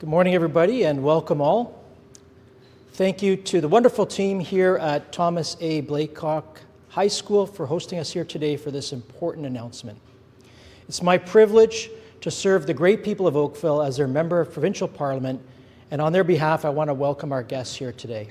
Good morning, everybody, and welcome all. Thank you to the wonderful team here at Thomas A. Blakelock High School for hosting us here today for this important announcement. It's my privilege to serve the great people of Oakville as their member of provincial parliament, and on their behalf, I want to welcome our guests here today.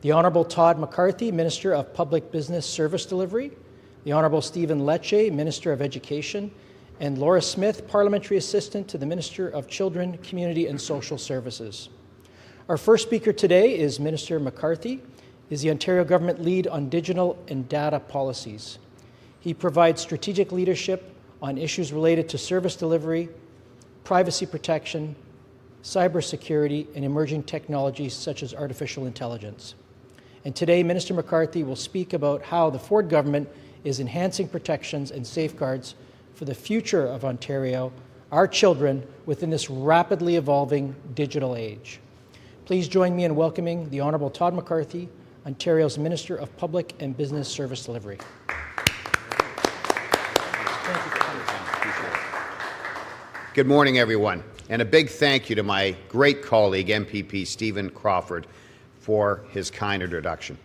The Honourable Todd McCarthy, Minister of Public Business Service Delivery, the Honourable Stephen Lecce, Minister of Education, and Laura Smith, Parliamentary Assistant to the Minister of Children, Community and Social Services. Our first speaker today is Minister McCarthy, is the Ontario Government lead on digital and data policies. He provides strategic leadership on issues related to service delivery, privacy protection, cybersecurity, and emerging technologies such as artificial intelligence. And today, Minister McCarthy will speak about how the Ford government is enhancing protections and safeguards for the future of Ontario, our children, within this rapidly evolving digital age. Please join me in welcoming the Honourable Todd McCarthy, Ontario's Minister of Public and Business Service Delivery. Good morning, everyone, and a big thank you to my great colleague, MPP Stephen Crawford, for his kind introduction.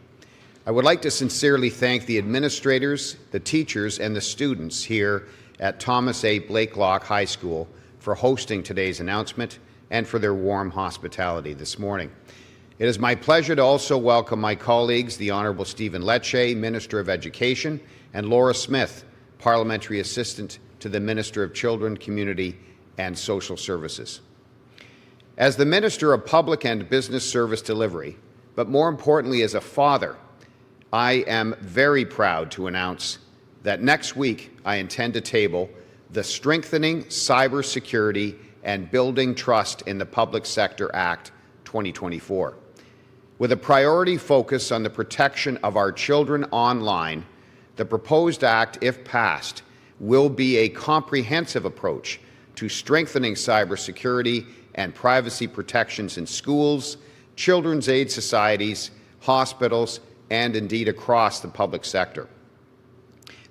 I would like to sincerely thank the administrators, the teachers, and the students here at Thomas A. Blakelock High School for hosting today's announcement and for their warm hospitality this morning. It is my pleasure to also welcome my colleagues, the Honourable Stephen Lecce, Minister of Education, and Laura Smith, Parliamentary Assistant to the Minister of Children, Community and Social Services. As the Minister of Public and Business Service Delivery, but more importantly as a father, I am very proud to announce that next week I intend to table the Strengthening Cybersecurity and Building Trust in the Public Sector Act 2024. With a priority focus on the protection of our children online, the proposed act, if passed, will be a comprehensive approach to strengthening cybersecurity and privacy protections in schools, children's aid societies, hospitals, and indeed across the public sector.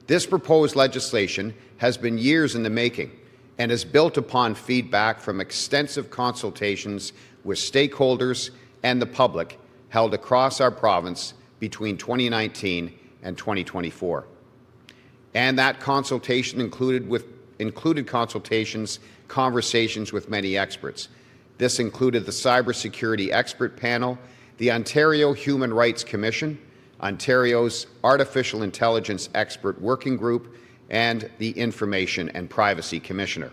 This proposed legislation has been years in the making and is built upon feedback from extensive consultations with stakeholders and the public held across our province between 2019 and 2024. And that consultation included conversations with many experts. This included the Cybersecurity Expert Panel, the Ontario Human Rights Commission, Ontario's Artificial Intelligence Expert Working Group, and the Information and Privacy Commissioner.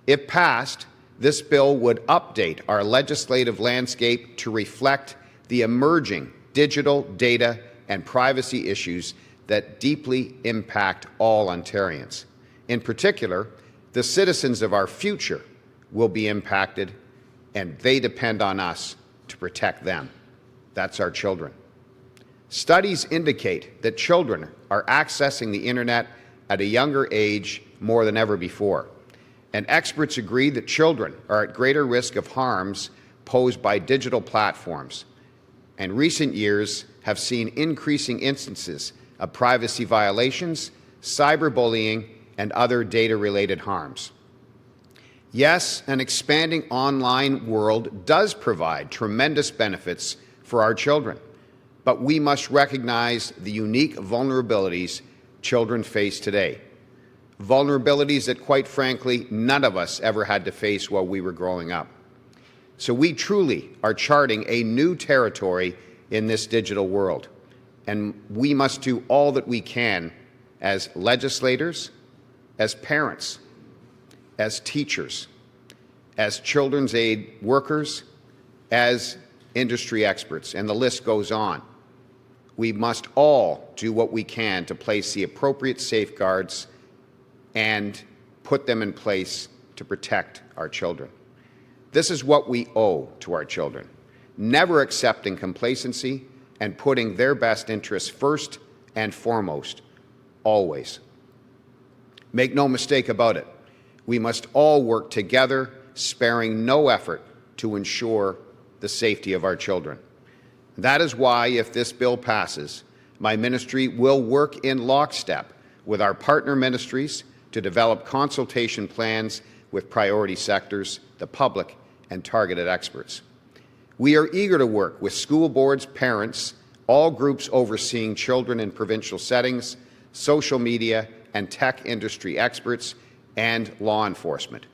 If passed, this bill would update our legislative landscape to reflect the emerging digital, data, and privacy issues that deeply impact all Ontarians. In particular, the citizens of our future will be impacted, and they depend on us to protect them. That's our children. Studies indicate that children are accessing the internet at a younger age more than ever before, and experts agree that children are at greater risk of harms posed by digital platforms, and recent years have seen increasing instances of privacy violations, cyberbullying, and other data-related harms. Yes, an expanding online world does provide tremendous benefits for our children, but we must recognize the unique vulnerabilities children face today. Vulnerabilities that, quite frankly, none of us ever had to face while we were growing up. So we truly are charting a new territory in this digital world, and we must do all that we can as legislators, as parents, as teachers, as children's aid workers, as industry experts, and the list goes on. We must all do what we can to place the appropriate safeguards and put them in place to protect our children. This is what we owe to our children, never accepting complacency and putting their best interests first and foremost, always. Make no mistake about it, we must all work together, sparing no effort to ensure the safety of our children. That is why, if this bill passes, my ministry will work in lockstep with our partner ministries to develop consultation plans with priority sectors, the public, and targeted experts. We are eager to work with school boards, parents, all groups overseeing children in provincial settings, social media and tech industry experts, and law enforcement.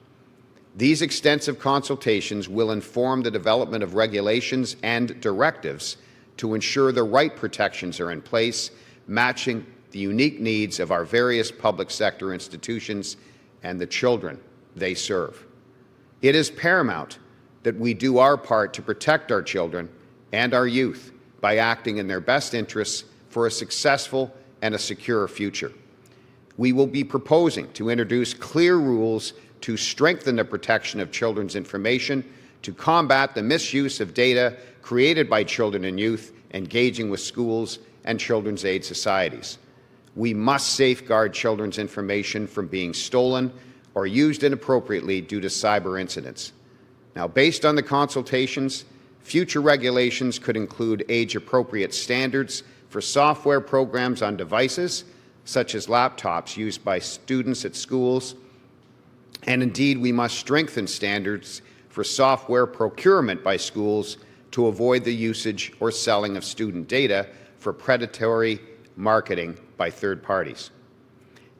These extensive consultations will inform the development of regulations and directives to ensure the right protections are in place, matching the unique needs of our various public sector institutions and the children they serve. It is paramount that we do our part to protect our children and our youth by acting in their best interests for a successful and a secure future. We will be proposing to introduce clear rules to strengthen the protection of children's information, to combat the misuse of data created by children and youth engaging with schools and children's aid societies. We must safeguard children's information from being stolen or used inappropriately due to cyber incidents. Now, based on the consultations, future regulations could include age-appropriate standards for software programs on devices, such as laptops used by students at schools, and indeed we must strengthen standards for software procurement by schools to avoid the usage or selling of student data for predatory marketing by third parties.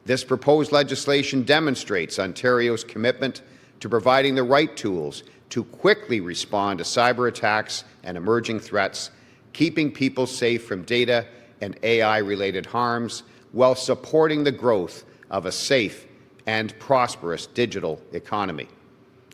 This proposed legislation demonstrates Ontario's commitment to providing the right tools to quickly respond to cyber attacks and emerging threats, keeping people safe from data and AI-related harms, while supporting the growth of a safe and prosperous digital economy.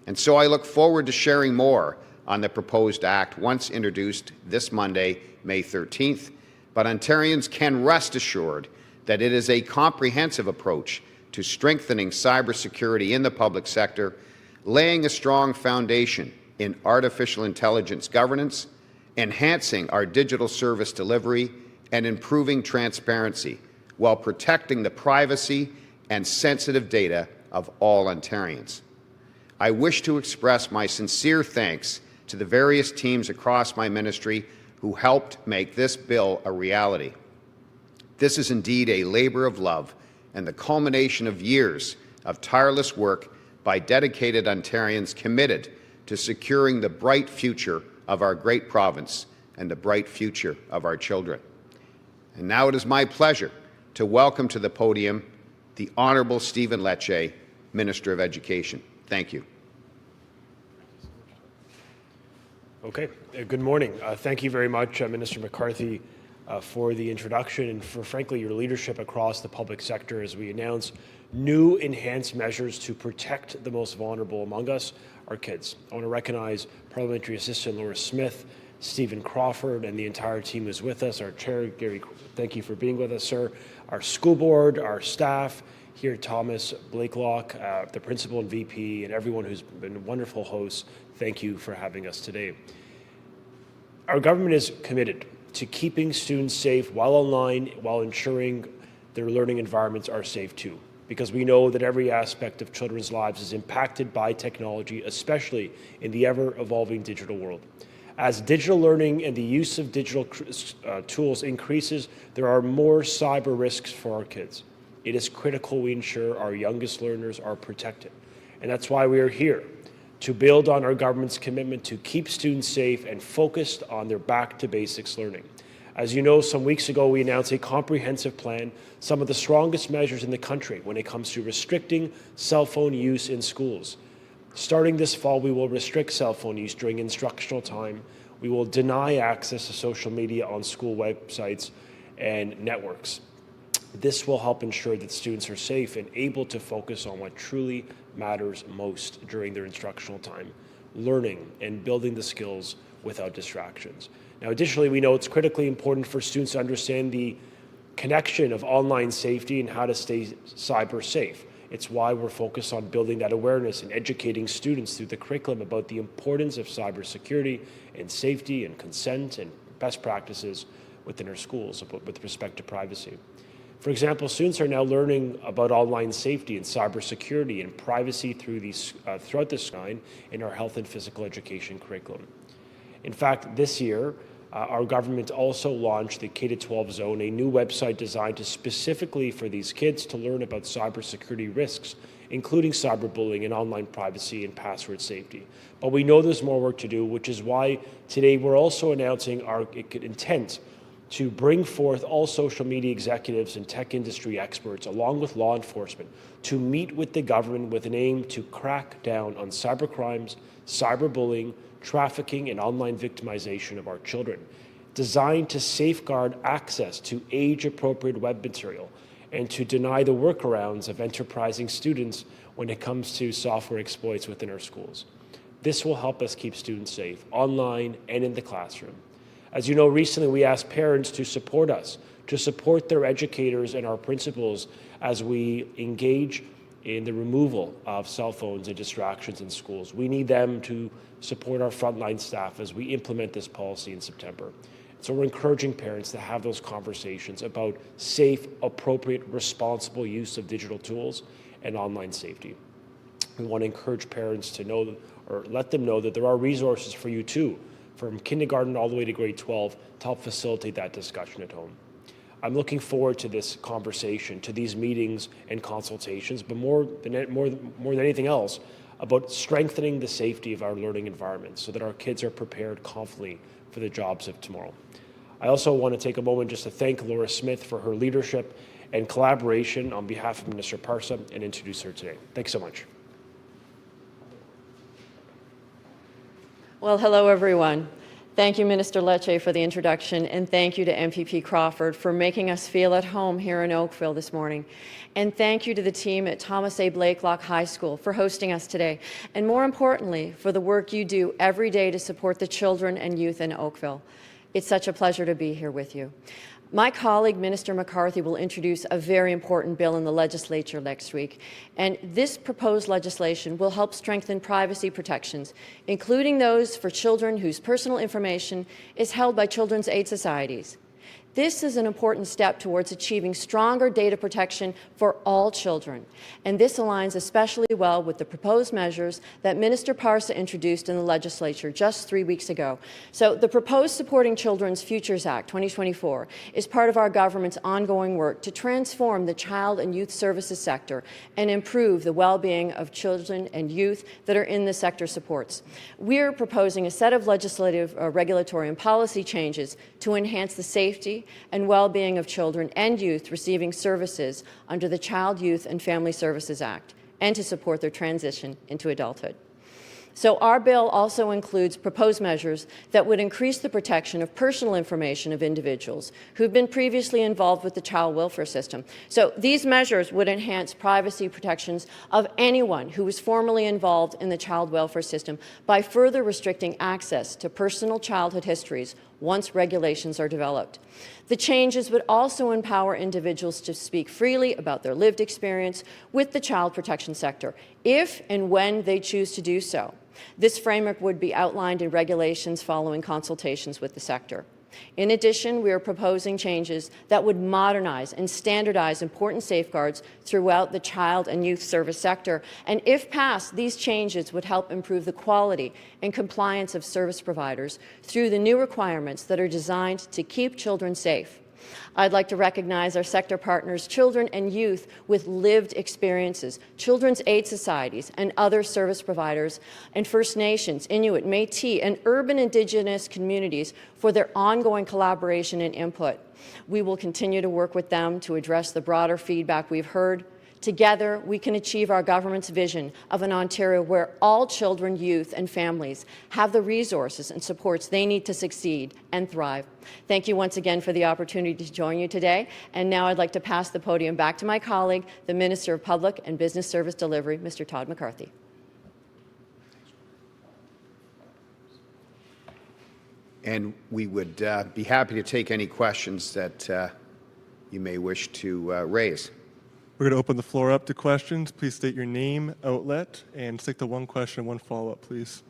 And so I look forward to sharing more on the proposed act once introduced this Monday, May 13th, but Ontarians can rest assured that it is a comprehensive approach to strengthening cybersecurity in the public sector, laying a strong foundation in artificial intelligence governance, enhancing our digital service delivery, and improving transparency, while protecting the privacy and sensitive data of all Ontarians. I wish to express my sincere thanks to the various teams across my ministry who helped make this bill a reality. This is indeed a labor of love and the culmination of years of tireless work by dedicated Ontarians committed to securing the bright future of our great province and the bright future of our children. And now it is my pleasure to welcome to the podium the Honourable Stephen Lecce, Minister of Education. Thank you. Okay. Good morning. Thank you very much, Minister McCarthy, for the introduction and for, frankly, your leadership across the public sector as we announce new enhanced measures to protect the most vulnerable among us, our kids. I want to recognize Parliamentary Assistant Laura Smith, Stephen Crawford, and the entire team who's with us. Our Chair, Gary, thank you for being with us, sir. Our school board, our staff here, Thomas Blakelock, the principal and VP, and everyone who's been wonderful hosts, thank you for having us today. Our government is committed to keeping students safe while online, while ensuring their learning environments are safe too, because we know that every aspect of children's lives is impacted by technology, especially in the ever-evolving digital world. As digital learning and the use of digital tools increases, there are more cyber risks for our kids. It is critical we ensure our youngest learners are protected. And that's why we are here, to build on our government's commitment to keep students safe and focused on their back-to-basics learning. As you know, some weeks ago, we announced a comprehensive plan, some of the strongest measures in the country when it comes to restricting cell phone use in schools. Starting this fall, we will restrict cell phone use during instructional time. We will deny access to social media on school websites and networks. This will help ensure that students are safe and able to focus on what truly matters most during their instructional time, learning and building the skills without distractions. Now, additionally, we know it's critically important for students to understand the connection of online safety and how to stay cyber safe. It's why we're focused on building that awareness and educating students through the curriculum about the importance of cybersecurity and safety and consent and best practices within our schools with respect to privacy. For example, students are now learning about online safety and cybersecurity and privacy throughout this line in our health and physical education curriculum. In fact, this year, our government also launched the K-12 Zone, a new website designed specifically for these kids to learn about cybersecurity risks including cyberbullying and online privacy and password safety. But we know there's more work to do, which is why today we're also announcing our intent to bring forth all social media executives and tech industry experts, along with law enforcement, to meet with the government with an aim to crack down on cybercrimes, cyberbullying, trafficking, and online victimization of our children, designed to safeguard access to age-appropriate web material and to deny the workarounds of enterprising students when it comes to software exploits within our schools. This will help us keep students safe, online and in the classroom. As you know, recently we asked parents to support us, to support their educators and our principals as we engage in the removal of cell phones and distractions in schools. We need them to support our frontline staff as we implement this policy in September. So we're encouraging parents to have those conversations about safe, appropriate, responsible use of digital tools and online safety. We want to encourage parents to know, or let them know, that there are resources for you too, from kindergarten all the way to grade 12, to help facilitate that discussion at home. I'm looking forward to this conversation, to these meetings and consultations, but more than anything else, about strengthening the safety of our learning environments so that our kids are prepared confidently for the jobs of tomorrow. I also want to take a moment just to thank Laura Smith for her leadership and collaboration on behalf of Minister Parsa and introduce her today. Thanks so much. Well, hello, everyone. Thank you, Minister Lecce, for the introduction, and thank you to MPP Crawford for making us feel at home here in Oakville this morning. And thank you to the team at Thomas A. Blakelock High School for hosting us today, and more importantly, for the work you do every day to support the children and youth in Oakville. It's such a pleasure to be here with you. My colleague, Minister McCarthy, will introduce a very important bill in the legislature next week, and this proposed legislation will help strengthen privacy protections, including those for children whose personal information is held by children's aid societies. This is an important step towards achieving stronger data protection for all children, and this aligns especially well with the proposed measures that Minister Parsa introduced in the legislature just 3 weeks ago. So the proposed Supporting Children's Futures Act 2024 is part of our government's ongoing work to transform the child and youth services sector and improve the well-being of children and youth that are in the sector supports. We're proposing a set of legislative, regulatory and policy changes to enhance the safety and well-being of children and youth receiving services under the Child, Youth and Family Services Act, and to support their transition into adulthood. So our bill also includes proposed measures that would increase the protection of personal information of individuals who've been previously involved with the child welfare system. So these measures would enhance privacy protections of anyone who was formerly involved in the child welfare system by further restricting access to personal childhood histories once regulations are developed. The changes would also empower individuals to speak freely about their lived experience with the child protection sector, if and when they choose to do so. This framework would be outlined in regulations following consultations with the sector. In addition, we are proposing changes that would modernize and standardize important safeguards throughout the child and youth service sector. And if passed, these changes would help improve the quality and compliance of service providers through the new requirements that are designed to keep children safe. I'd like to recognize our sector partners, children and youth with lived experiences, children's aid societies and other service providers, and First Nations, Inuit, Métis, and urban Indigenous communities for their ongoing collaboration and input. We will continue to work with them to address the broader feedback we've heard. Together, we can achieve our government's vision of an Ontario where all children, youth, and families have the resources and supports they need to succeed and thrive. Thank you once again for the opportunity to join you today. And now I'd like to pass the podium back to my colleague, the Minister of Public and Business Service Delivery, Mr. Todd McCarthy. And we would be happy to take any questions that you may wish to raise. We're going to open the floor up to questions. Please state your name, outlet, and stick to one question, one follow-up, please.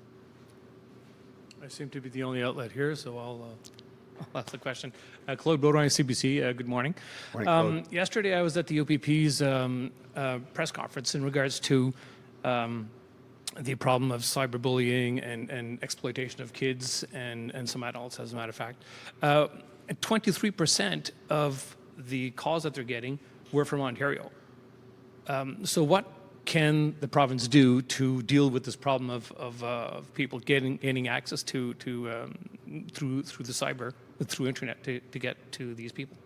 I seem to be the only outlet here, so I'll ask the question. Claude Baudouin, CBC. Good morning. Morning, Claude. Yesterday, I was at the OPP's press conference in regards to the problem of cyberbullying and exploitation of kids and some adults, as a matter of fact. 23% of the calls that they're getting were from Ontario. So what can the province do to deal with this problem of people gaining access to through the cyber, through internet to get to these people?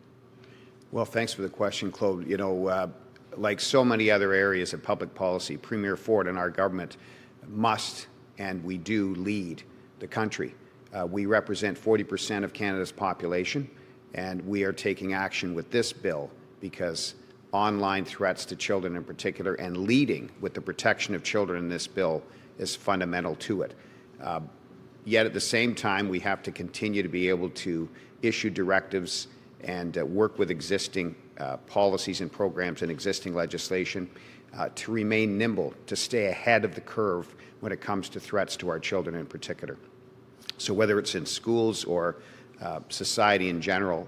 Well, thanks for the question, Claude. You know, like so many other areas of public policy, Premier Ford and our government must, and we do, lead the country. We represent 40% of Canada's population, and we are taking action with this bill because online threats to children in particular, and leading with the protection of children in this bill, is fundamental to it. Yet at the same time, we have to continue to be able to issue directives and work with existing policies and programs and existing legislation to remain nimble, to stay ahead of the curve when it comes to threats to our children in particular. So whether it's in schools or society in general,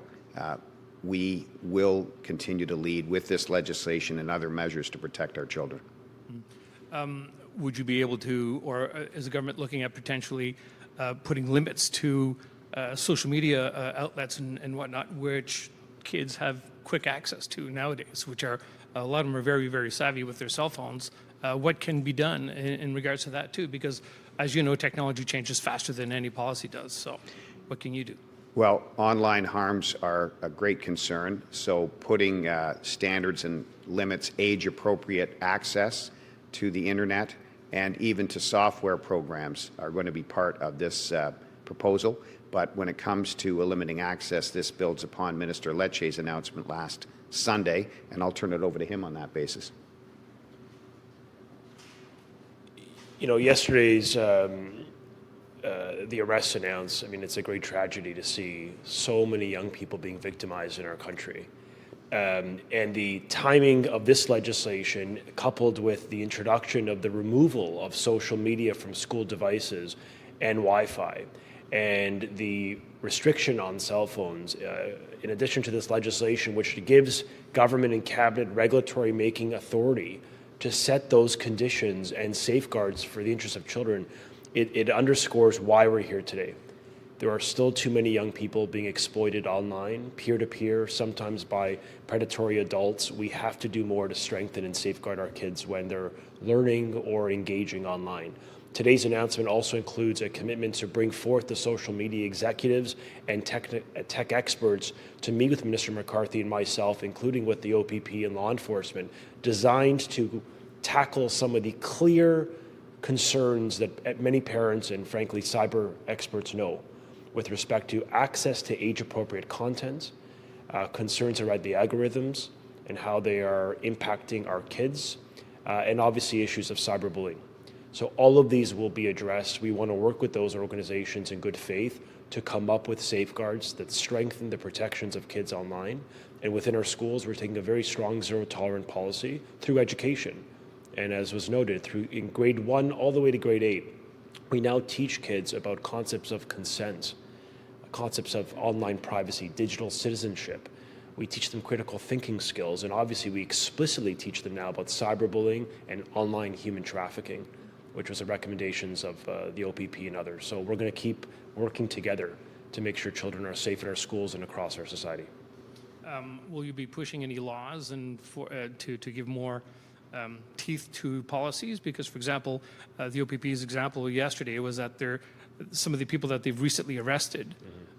we will continue to lead with this legislation and other measures to protect our children. Would you be able to, or is the government looking at potentially putting limits to social media outlets and whatnot, which kids have quick access to nowadays, which are, a lot of them are very, very savvy with their cell phones? What can be done in regards to that too? Because as you know, technology changes faster than any policy does. So what can you do? Well, online harms are a great concern, so putting standards and limits, age-appropriate access to the internet and even to software programs are going to be part of this proposal. But when it comes to limiting access, this builds upon Minister Lecce's announcement last Sunday, and I'll turn it over to him on that basis. You know, yesterday's the arrests announced, I mean, it's a great tragedy to see so many young people being victimized in our country. And the timing of this legislation, coupled with the introduction of the removal of social media from school devices and Wi-Fi, and the restriction on cell phones, in addition to this legislation, which gives government and cabinet regulatory making authority to set those conditions and safeguards for the interests of children, it underscores why we're here today. There are still too many young people being exploited online, peer-to-peer, sometimes by predatory adults. We have to do more to strengthen and safeguard our kids when they're learning or engaging online. Today's announcement also includes a commitment to bring forth the social media executives and tech experts to meet with Minister McCarthy and myself, including with the OPP and law enforcement, designed to tackle some of the clear concerns that many parents and frankly cyber experts know with respect to access to age-appropriate content, concerns around the algorithms and how they are impacting our kids, and obviously issues of cyberbullying. So all of these will be addressed. We want to work with those organizations in good faith to come up with safeguards that strengthen the protections of kids online. And within our schools, we're taking a very strong zero-tolerance policy through education. And as was noted, in grade 1 all the way to grade 8, we now teach kids about concepts of consent, concepts of online privacy, digital citizenship. We teach them critical thinking skills, and obviously we explicitly teach them now about cyberbullying and online human trafficking, which was the recommendations of the OPP and others. So we're going to keep working together to make sure children are safe in our schools and across our society. Will you be pushing any laws and to give more teeth to policies? Because, for example, the OPP's example yesterday was that some of the people that they've recently arrested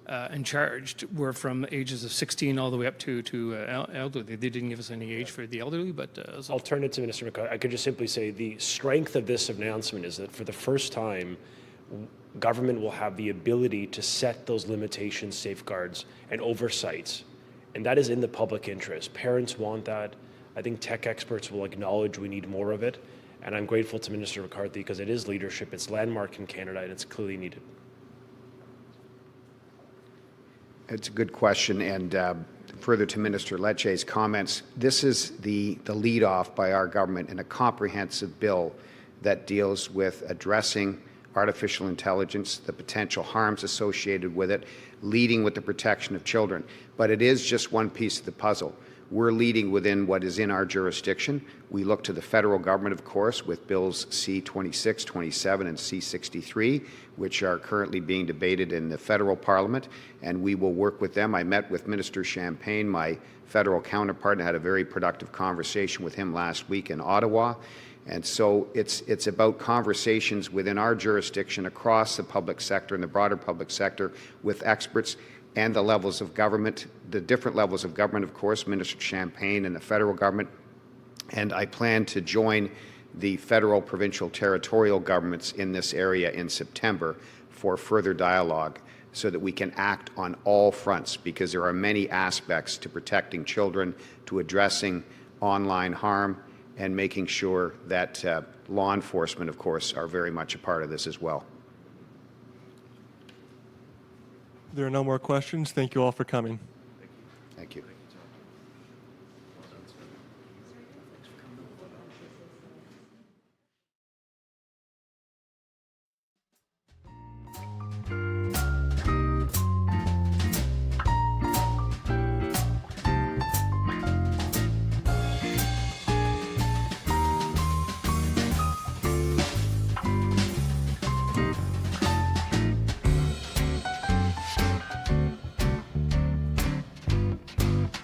and charged were from ages of 16 all the way up to elderly. They didn't give us any age for the elderly, but... I'll turn it to Minister McCarthy. I could just simply say the strength of this announcement is that for the first time, government will have the ability to set those limitations, safeguards, and oversights. And that is in the public interest. Parents want that. I think tech experts will acknowledge we need more of it. And I'm grateful to Minister McCarthy because it is leadership, it's landmark in Canada, and it's clearly needed. It's a good question, and further to Minister Lecce's comments, this is the lead-off by our government in a comprehensive bill that deals with addressing artificial intelligence, the potential harms associated with it, leading with the protection of children. But it is just one piece of the puzzle. we're leading within what is in our jurisdiction. We look to the federal government, of course, with Bills C-26, 27, and C-63, which are currently being debated in the federal parliament, and we will work with them. I met with Minister Champagne, my federal counterpart, and had a very productive conversation with him last week in Ottawa. And so it's about conversations within our jurisdiction across the public sector and the broader public sector with experts and the levels of government, the different levels of government, of course, Minister Champagne and the federal government. And I plan to join the federal, provincial, territorial governments in this area in September for further dialogue so that we can act on all fronts, because there are many aspects to protecting children, to addressing online harm, and making sure that law enforcement, of course, are very much a part of this as well. There are no more questions. Thank you all for coming. Thank you.